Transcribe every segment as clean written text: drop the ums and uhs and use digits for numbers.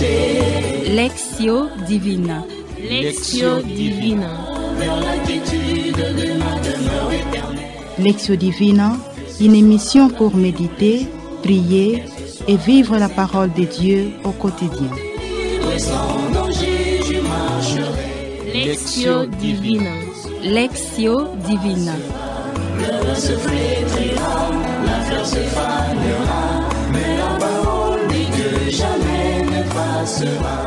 Lectio Divina. Lectio Divina. Lectio Divina, une émission pour méditer, prier et vivre la parole de Dieu au quotidien. Lectio Divina. Lectio Divina. Le se flétrira, la fleur se fanera, mais la parole de Dieu jamais ne passera.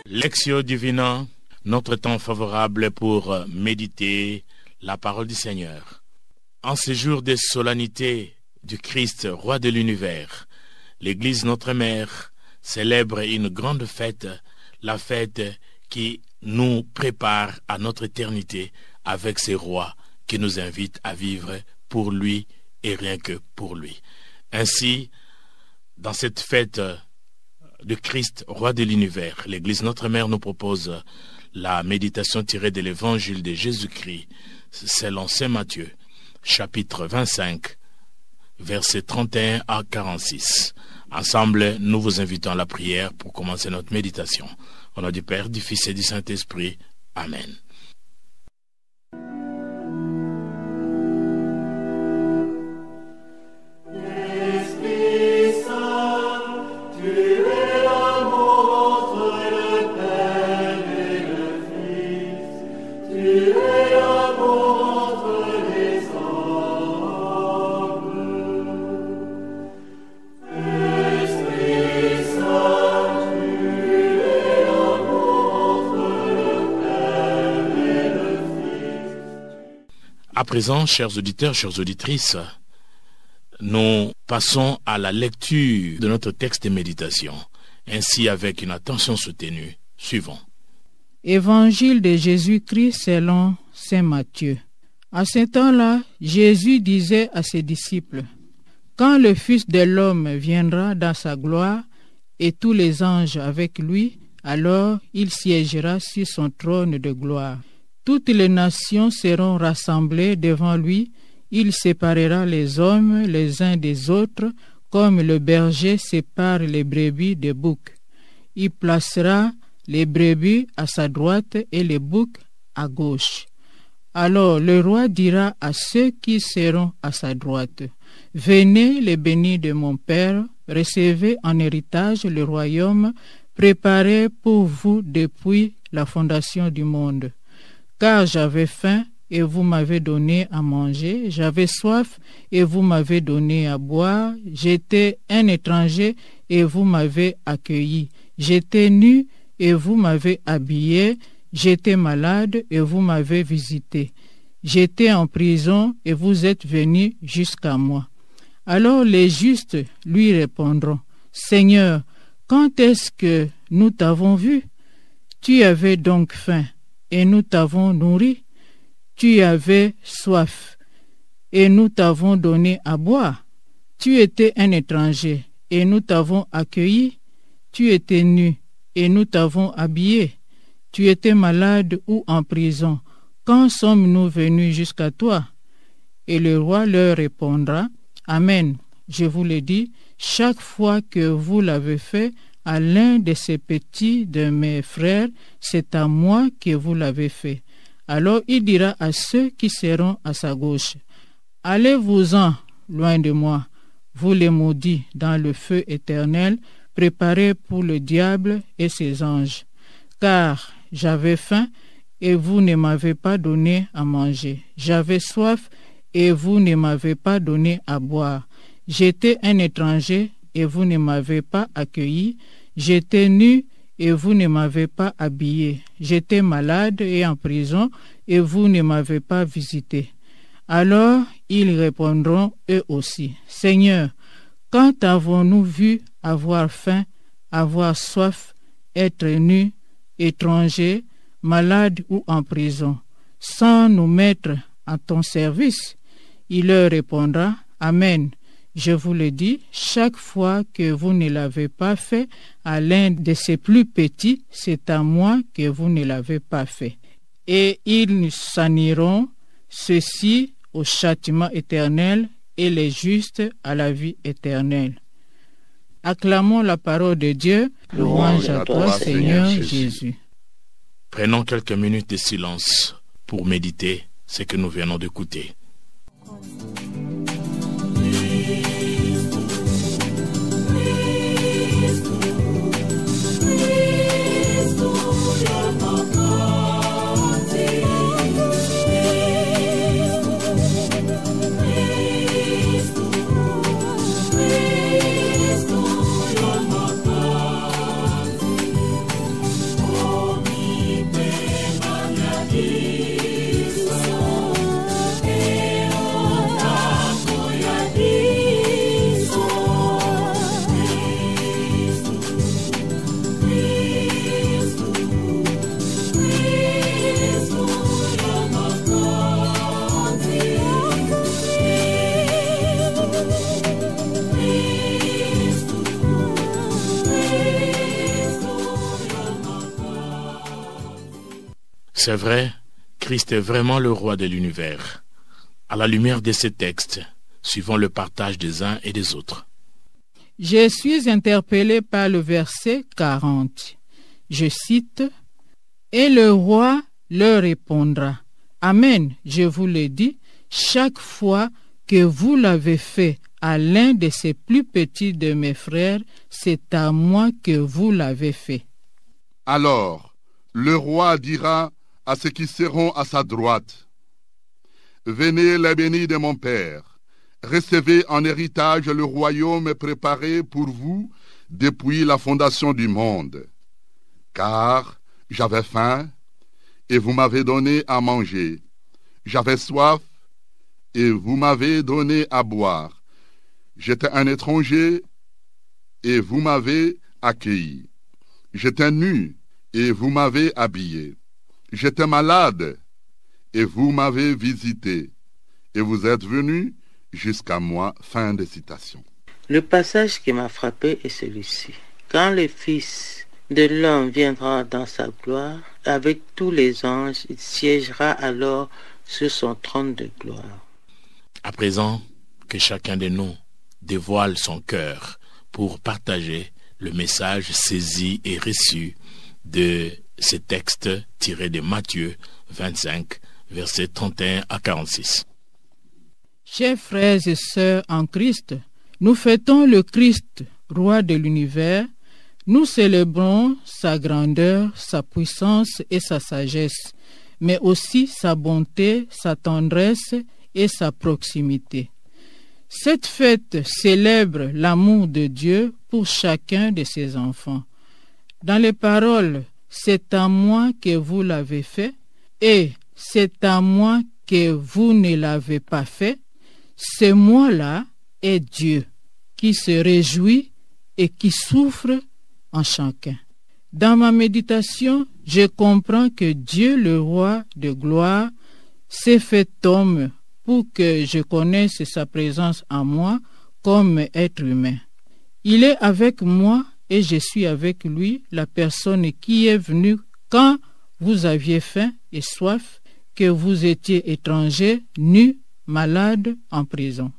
Lectio Divina, notre temps favorable pour méditer la parole du Seigneur. En ces jours de solennité du Christ, roi de l'univers, l'Église Notre Mère célèbre une grande fête, la fête qui nous prépare à notre éternité avec ces rois qui nous invitent à vivre pour lui et rien que pour lui. Ainsi, dans cette fête de Christ, roi de l'univers, l'Église Notre Mère nous propose la méditation tirée de l'évangile de Jésus-Christ selon saint Matthieu, chapitre 25, versets 31 à 46. Ensemble, nous vous invitons à la prière pour commencer notre méditation. Au nom du Père, du Fils et du Saint-Esprit. Amen. À présent, chers auditeurs, chères auditrices, nous passons à la lecture de notre texte de méditation. Ainsi, avec une attention soutenue, suivons. Évangile de Jésus-Christ selon saint Matthieu. À ce temps-là, Jésus disait à ses disciples, « Quand le Fils de l'homme viendra dans sa gloire, et tous les anges avec lui, alors il siégera sur son trône de gloire. Toutes les nations seront rassemblées devant lui, il séparera les hommes les uns des autres, comme le berger sépare les brebis des boucs. Il placera les brebis à sa droite et les boucs à gauche. Alors le roi dira à ceux qui seront à sa droite, « Venez les bénis de mon Père, recevez en héritage le royaume préparé pour vous depuis la fondation du monde. Car j'avais faim et vous m'avez donné à manger, j'avais soif et vous m'avez donné à boire, j'étais un étranger et vous m'avez accueilli, j'étais nu et vous m'avez habillé, j'étais malade et vous m'avez visité, j'étais en prison et vous êtes venus jusqu'à moi. » Alors les justes lui répondront, « Seigneur, quand est-ce que nous t'avons vu? Tu avais donc faim et nous t'avons nourri, tu avais soif, et nous t'avons donné à boire, tu étais un étranger, et nous t'avons accueilli, tu étais nu, et nous t'avons habillé, tu étais malade ou en prison, quand sommes-nous venus jusqu'à toi? » Et le roi leur répondra, « Amen, je vous le dis, chaque fois que vous l'avez fait à l'un de ces petits de mes frères, c'est à moi que vous l'avez fait. » Alors il dira à ceux qui seront à sa gauche, « Allez-vous-en loin de moi, vous les maudits, dans le feu éternel, préparé pour le diable et ses anges. Car j'avais faim et vous ne m'avez pas donné à manger. J'avais soif et vous ne m'avez pas donné à boire. J'étais un étranger et vous ne m'avez pas accueilli. J'étais nu et vous ne m'avez pas habillé. J'étais malade et en prison et vous ne m'avez pas visité. » Alors ils répondront eux aussi, « Seigneur, quand avons-nous vu avoir faim, avoir soif, être nu, étranger, malade ou en prison, sans nous mettre à ton service? » Il leur répondra, « Amen. Je vous le dis, chaque fois que vous ne l'avez pas fait à l'un de ces plus petits, c'est à moi que vous ne l'avez pas fait. » Et ils s'en iront, ceux-ci au châtiment éternel et les justes à la vie éternelle. Acclamons la parole de Dieu. Louange à toi, Seigneur Jésus. Prenons quelques minutes de silence pour méditer ce que nous venons d'écouter. C'est vrai, Christ est vraiment le roi de l'univers. À la lumière de ces textes, suivons le partage des uns et des autres. Je suis interpellé par le verset 40. Je cite, « Et le roi leur répondra, Amen, je vous le dis, chaque fois que vous l'avez fait à l'un de ces plus petits de mes frères, c'est à moi que vous l'avez fait. » Alors, le roi dira à ceux qui seront à sa droite, « Venez les bénis de mon Père, recevez en héritage le royaume préparé pour vous depuis la fondation du monde. Car j'avais faim, et vous m'avez donné à manger. J'avais soif, et vous m'avez donné à boire. J'étais un étranger, et vous m'avez accueilli. J'étais nu, et vous m'avez habillé. J'étais malade, et vous m'avez visité, et vous êtes venus jusqu'à moi. » Fin de citation. Le passage qui m'a frappé est celui-ci. Quand le Fils de l'homme viendra dans sa gloire, avec tous les anges, il siégera alors sur son trône de gloire. À présent, que chacun de nous dévoile son cœur pour partager le message saisi et reçu de ces textes tirés de Matthieu 25, versets 31 à 46. Chers frères et sœurs en Christ, nous fêtons le Christ, roi de l'univers. Nous célébrons sa grandeur, sa puissance et sa sagesse, mais aussi sa bonté, sa tendresse et sa proximité. Cette fête célèbre l'amour de Dieu pour chacun de ses enfants. Dans les paroles « C'est à moi que vous l'avez fait » et « C'est à moi que vous ne l'avez pas fait », ce moi-là est Dieu qui se réjouit et qui souffre en chacun. Dans ma méditation, je comprends que Dieu, le roi de gloire, s'est fait homme pour que je connaisse sa présence en moi comme être humain. Il est avec moi et je suis avec lui, la personne qui est venue quand vous aviez faim et soif, que vous étiez étranger, nu, malade, en prison.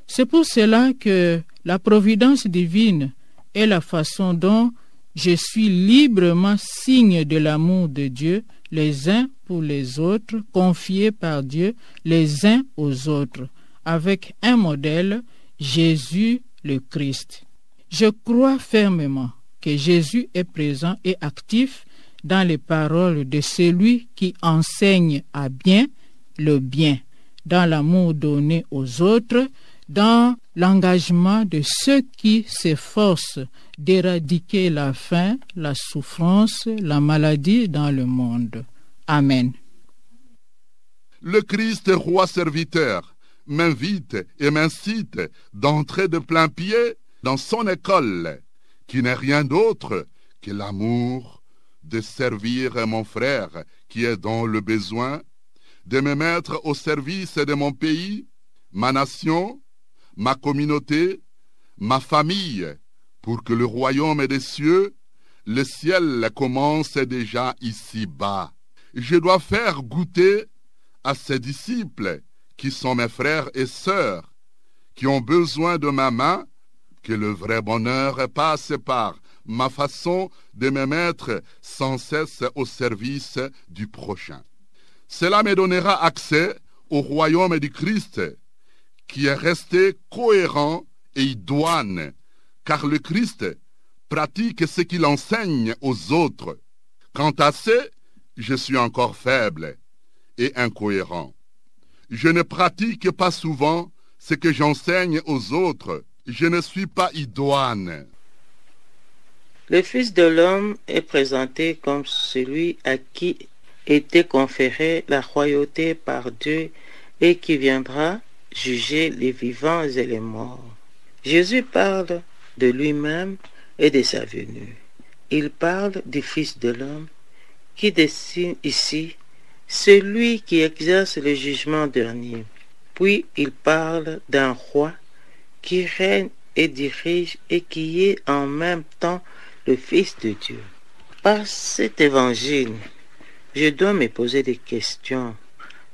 C'est pour cela que la providence divine est la façon dont je suis librement signe de l'amour de Dieu, les uns pour les autres, confiés par Dieu les uns aux autres, avec un modèle, Jésus le Christ. Je crois fermement que Jésus est présent et actif dans les paroles de celui qui enseigne à bien le bien, dans l'amour donné aux autres, dans l'engagement de ceux qui s'efforcent d'éradiquer la faim, la souffrance, la maladie dans le monde. Amen. Le Christ, roi serviteur, m'invite et m'incite d'entrer de plein pied dans son école, qui n'est rien d'autre que l'amour de servir mon frère qui est dans le besoin, de me mettre au service de mon pays, ma nation, ma communauté, ma famille, pour que le royaume des cieux, le ciel commence déjà ici-bas. Je dois faire goûter à ces disciples qui sont mes frères et sœurs, qui ont besoin de ma main que le vrai bonheur passe par ma façon de me mettre sans cesse au service du prochain. Cela me donnera accès au royaume du Christ, qui est resté cohérent et idoine, car le Christ pratique ce qu'il enseigne aux autres. Quant à ce, je suis encore faible et incohérent. Je ne pratique pas souvent ce que j'enseigne aux autres. Je ne suis pas idoine. Le Fils de l'homme est présenté comme celui à qui était conférée la royauté par Dieu et qui viendra juger les vivants et les morts. Jésus parle de lui-même et de sa venue. Il parle du Fils de l'homme qui dessine ici celui qui exerce le jugement dernier. Puis il parle d'un roi qui règne et dirige et qui est en même temps le Fils de Dieu. Par cet évangile, je dois me poser des questions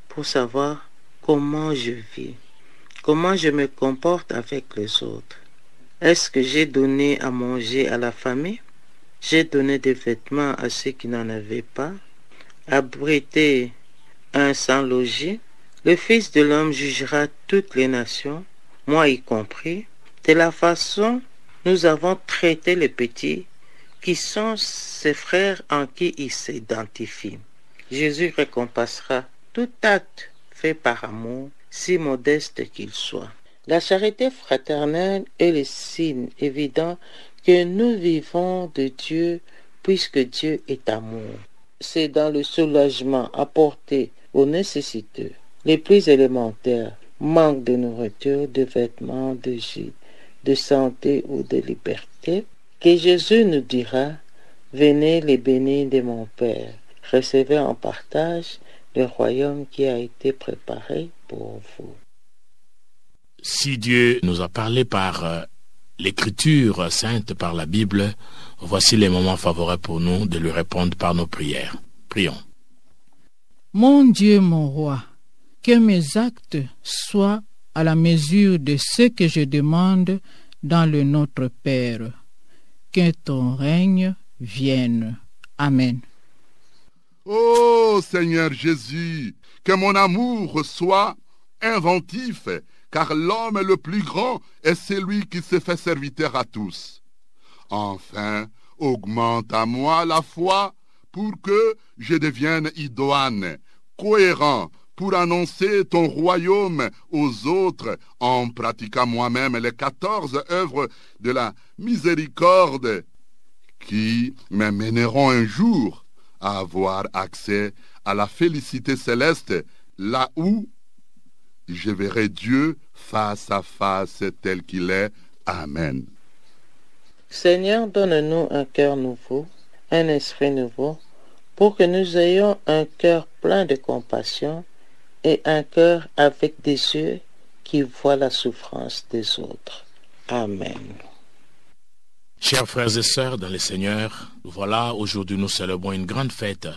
pour savoir comment je vis, comment je me comporte avec les autres. Est-ce que j'ai donné à manger à la famille? J'ai donné des vêtements à ceux qui n'en avaient pas? Abrité un sans logis? Le Fils de l'homme jugera toutes les nations, moi y compris, de la façon nous avons traité les petits, qui sont ses frères en qui il s'identifie. Jésus récompensera tout acte fait par amour, si modeste qu'il soit. La charité fraternelle est le signe évident que nous vivons de Dieu, puisque Dieu est amour. C'est dans le soulagement apporté aux nécessiteux, les plus élémentaires, manque de nourriture, de vêtements, de gîte, de santé ou de liberté, que Jésus nous dira: venez les bénis de mon Père, recevez en partage le royaume qui a été préparé pour vous. Si Dieu nous a parlé par l'Écriture sainte, par la Bible, voici les moments favorables pour nous de lui répondre par nos prières. Prions. Mon Dieu, mon roi, que mes actes soient à la mesure de ce que je demande dans le Notre Père. Que ton règne vienne. Amen. Ô Seigneur Jésus, que mon amour soit inventif, car l'homme le plus grand est celui qui se fait serviteur à tous. Enfin, augmente à moi la foi pour que je devienne idoine, cohérent, pour annoncer ton royaume aux autres, en pratiquant moi-même les 14 œuvres de la miséricorde qui me mèneront un jour à avoir accès à la félicité céleste, là où je verrai Dieu face à face tel qu'il est. Amen. Seigneur, donne-nous un cœur nouveau, un esprit nouveau, pour que nous ayons un cœur plein de compassion et un cœur avec des yeux qui voient la souffrance des autres. Amen. Chers frères et sœurs dans le Seigneur, voilà, aujourd'hui nous célébrons une grande fête.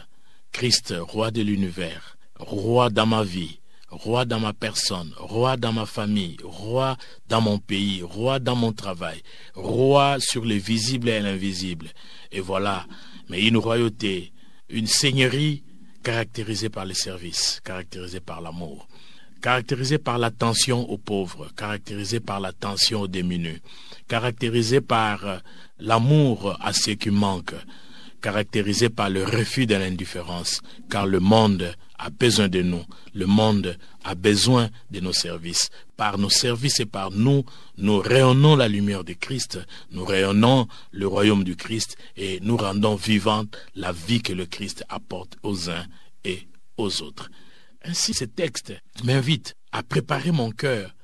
Christ, roi de l'univers, roi dans ma vie, roi dans ma personne, roi dans ma famille, roi dans mon pays, roi dans mon travail, roi sur le visible et l'invisible. Et voilà, mais une royauté, une seigneurie caractérisée par le service, caractérisée par l'amour, caractérisée par l'attention aux pauvres, caractérisée par l'attention aux démunis, caractérisée par l'amour à ceux qui manquent, caractérisée par le refus de l'indifférence, car le monde a besoin de nous, le monde a besoin de nos services. Par nos services et par nous, nous rayonnons la lumière de Christ, nous rayonnons le royaume du Christ et nous rendons vivante la vie que le Christ apporte aux uns et aux autres. Ainsi, ce texte m'invite à préparer mon cœur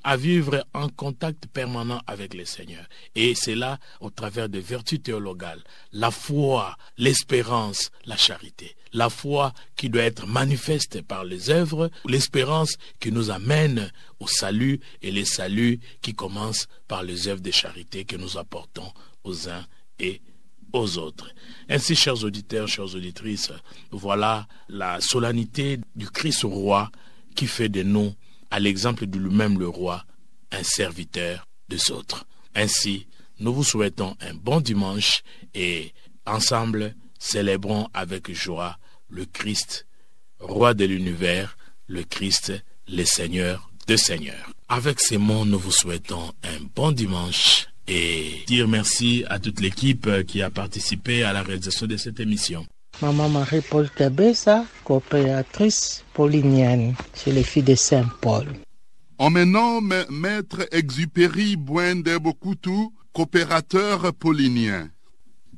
à vivre en contact permanent avec le Seigneur. Et c'est là, au travers des vertus théologales, la foi, l'espérance, la charité. La foi qui doit être manifeste par les œuvres, l'espérance qui nous amène au salut et les saluts qui commencent par les œuvres de charité que nous apportons aux uns et aux autres. Ainsi, chers auditeurs, chères auditrices, voilà la solennité du Christ roi qui fait de nous, à l'exemple de lui-même le roi, un serviteur des autres. Ainsi, nous vous souhaitons un bon dimanche et ensemble, célébrons avec joie le Christ, Roi de l'univers, le Christ, le Seigneur de Seigneurs. Avec ces mots, nous vous souhaitons un bon dimanche et dire merci à toute l'équipe qui a participé à la réalisation de cette émission. Maman Marie-Paul Cabessa, coopératrice paulinienne chez les filles de Saint-Paul. En mes noms, Maître Exupéry Bouendebokoutou, coopérateur paulinien.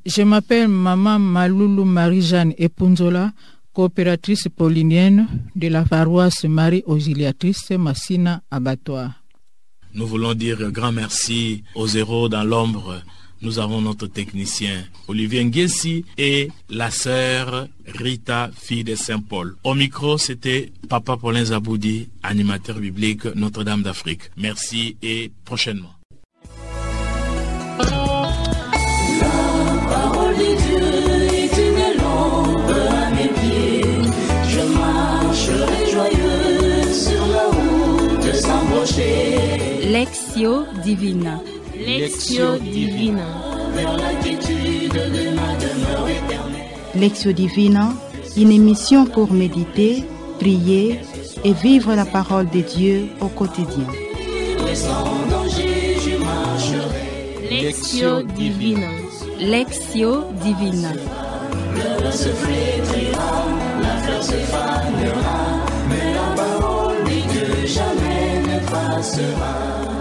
Je m'appelle Maman Maloulou Marie-Jeanne Epunzola, coopératrice paulinienne de la paroisse Marie-Auxiliatrice Massina Abattoir. Nous voulons dire un grand merci aux héros dans l'ombre. Nous avons notre technicien Olivier Nguessi et la sœur Rita, fille de Saint-Paul. Au micro, c'était Papa Paulin Zaboudi, animateur biblique Notre-Dame d'Afrique. Merci et prochainement. Lectio Divina. Lectio Divina. Lectio Divina, une émission pour méditer, prier et vivre la parole de Dieu au quotidien. Lectio Divina. Lectio Divina. Le se flétrira, la fleur se fanera, mais la parole de Dieu jamais ne passera.